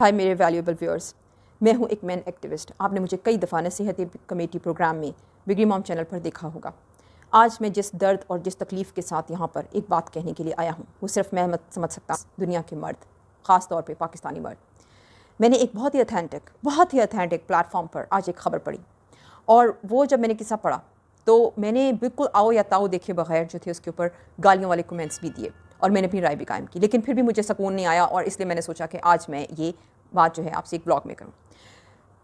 ہائے میرے valuable viewers, میں ہوں ایک مین ایکٹیوسٹ. آپ نے مجھے کئی دفعہ نصیحت کمیٹی پروگرام میں بگری موم چینل پر دیکھا ہوگا. آج میں جس درد اور جس تکلیف کے ساتھ یہاں پر ایک بات کہنے کے لیے آیا ہوں وہ صرف میں سمجھ سکتا ہوں. دنیا کے مرد، خاص طور پہ پاکستانی مرد. میں نے ایک بہت ہی اتھینٹک پلیٹ فارم پر آج ایک خبر پڑھی، اور وہ جب میں نے قصہ پڑھا تو میں نے بالکل آؤ یا تاؤ دیکھے بغیر جو تھے اس کے اوپر گالیوں والے کومنٹس بھی دیے، اور میں نے اپنی رائے بھی قائم کی. لیکن پھر بھی مجھے سکون نہیں آیا، اور اس لیے میں نے سوچا کہ آج میں یہ بات جو ہے آپ سے ایک بلاگ میں کروں.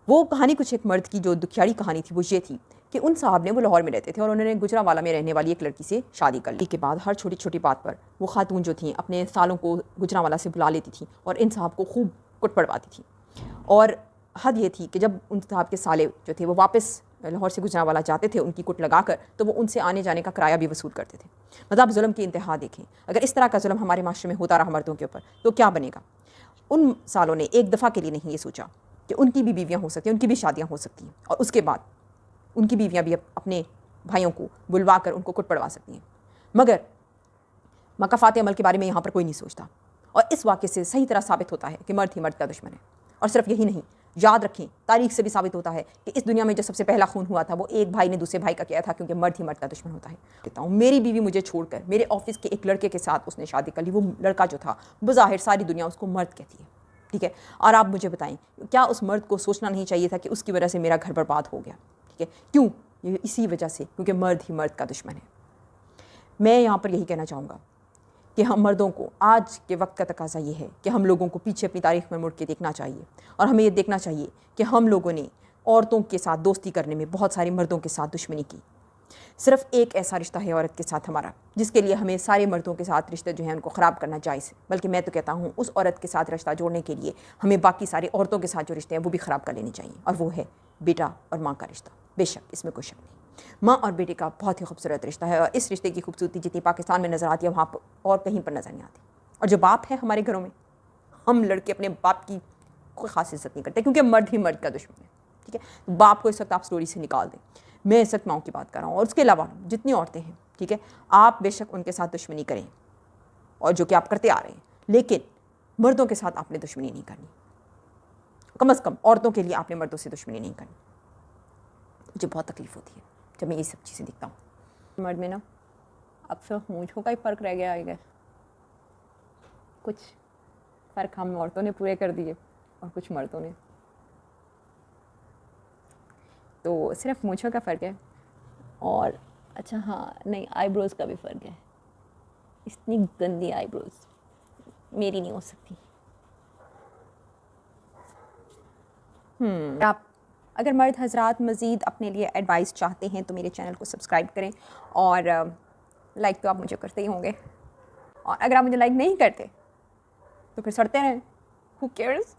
وہ کہانی کچھ ایک مرد کی جو دکھیاڑی کہانی تھی وہ یہ تھی کہ ان صاحب نے، وہ لاہور میں رہتے تھے اور انہوں نے گجرانوالہ میں رہنے والی ایک لڑکی سے شادی کر لی. کے بعد ہر چھوٹی چھوٹی بات پر وہ خاتون جو تھیں اپنے سالوں کو گجرانوالہ سے بلا لیتی تھیں اور ان صاحب کو خوب کٹ پڑواتی تھیں. اور حد یہ تھی کہ جب ان صاحب کے سالے جو تھے وہ واپس لاہور سے گجرانوالہ جاتے تھے ان کی کٹ لگا کر، تو وہ ان سے آنے جانے کا کرایہ بھی وصول کرتے تھے. مطلب ظلم کی انتہا دیکھیں. اگر اس طرح کا ظلم ہمارے معاشرے میں ہوتا رہا مردوں کے اوپر تو کیا بنے گا. ان سالوں نے ایک دفعہ کے لیے نہیں یہ سوچا کہ ان کی بھی بیویاں ہو سکتی ہیں، ان کی بھی شادیاں ہو سکتی ہیں، اور اس کے بعد ان کی بیویاں بھی اپنے بھائیوں کو بلوا کر ان کو کٹ پڑوا سکتی ہیں. مگر مکافات عمل کے بارے میں یہاں پر کوئی نہیں سوچتا. اور اس واقعے سے صحیح طرح ثابت ہوتا ہے کہ مرد ہی مرد کا دشمن ہے. اور صرف یہی نہیں، یاد رکھیں تاریخ سے بھی ثابت ہوتا ہے کہ اس دنیا میں جو سب سے پہلا خون ہوا تھا وہ ایک بھائی نے دوسرے بھائی کا کیا تھا، کیونکہ مرد ہی مرد کا دشمن ہوتا ہے. کہتا ہوں میری بیوی مجھے چھوڑ کر میرے آفس کے ایک لڑکے کے ساتھ اس نے شادی کر لی. وہ لڑکا جو تھا بظاہر ساری دنیا اس کو مرد کہتی ہے، ٹھیک ہے. اور آپ مجھے بتائیں کیا اس مرد کو سوچنا نہیں چاہیے تھا کہ اس کی وجہ سے میرا گھر برباد ہو گیا، ٹھیک ہے. کیوں؟ اسی وجہ سے، کیونکہ مرد ہی مرد کا دشمن ہے. میں یہاں پر یہی کہنا چاہوں گا کہ ہم مردوں کو آج کے وقت کا تقاضا یہ ہے کہ ہم لوگوں کو پیچھے اپنی تاریخ میں مڑ کے دیکھنا چاہیے، اور ہمیں یہ دیکھنا چاہیے کہ ہم لوگوں نے عورتوں کے ساتھ دوستی کرنے میں بہت سارے مردوں کے ساتھ دشمنی کی. صرف ایک ایسا رشتہ ہے عورت کے ساتھ ہمارا جس کے لیے ہمیں سارے مردوں کے ساتھ رشتے جو ہیں ان کو خراب کرنا جائز ہے. بلکہ میں تو کہتا ہوں اس عورت کے ساتھ رشتہ جوڑنے کے لیے ہمیں باقی ساری عورتوں کے ساتھ جو رشتے ہیں وہ بھی خراب کر لینے چاہیے، اور وہ ہے بیٹا اور ماں کا رشتہ. بے شک اس میں کوئی شک نہیں، ماں اور بیٹے کا بہت ہی خوبصورت رشتہ ہے، اور اس رشتے کی خوبصورتی جتنی پاکستان میں نظر آتی ہے وہاں اور کہیں پر نظر نہیں آتی. اور جو باپ ہے ہمارے گھروں میں، ہم لڑکے اپنے باپ کی کوئی خاص عزت نہیں کرتے کیونکہ مرد ہی مرد کا دشمن ہے، ٹھیک ہے. باپ کو اس وقت آپ اسٹوری سے نکال دیں. میں اس وقت ماؤں کی بات کر رہا ہوں، اور اس کے علاوہ جتنی عورتیں ہیں، ٹھیک ہے، آپ بے شک ان کے ساتھ دشمنی کریں، اور جو کہ آپ کرتے آ رہے ہیں، لیکن مردوں کے ساتھ آپ نے دشمنی نہیں کرنی. کم از کم عورتوں کے لیے آپ نے مردوں سے دشمنی نہیں کرنی. مجھے بہت تکلیف ہوتی ہے جب میں یہ سب چیزیں دیکھتا ہوں. مرد میں نا اب صرف مونچھوں کا ہی فرق رہ گیا ہے. کچھ فرق ہم عورتوں نے پورے کر دیے اور کچھ مردوں نے. تو صرف مونچھوں کا فرق ہے، اور اچھا ہاں نہیں، آئی بروز کا بھی فرق ہے. اتنی گندی آئی بروز میری نہیں ہو سکتی. آپ اگر مرد حضرات مزید اپنے لیے ایڈوائس چاہتے ہیں تو میرے چینل کو سبسکرائب کریں، اور لائک تو آپ مجھے کرتے ہی ہوں گے، اور اگر آپ مجھے لائک نہیں کرتے تو پھر سڑتے رہیں. Who cares؟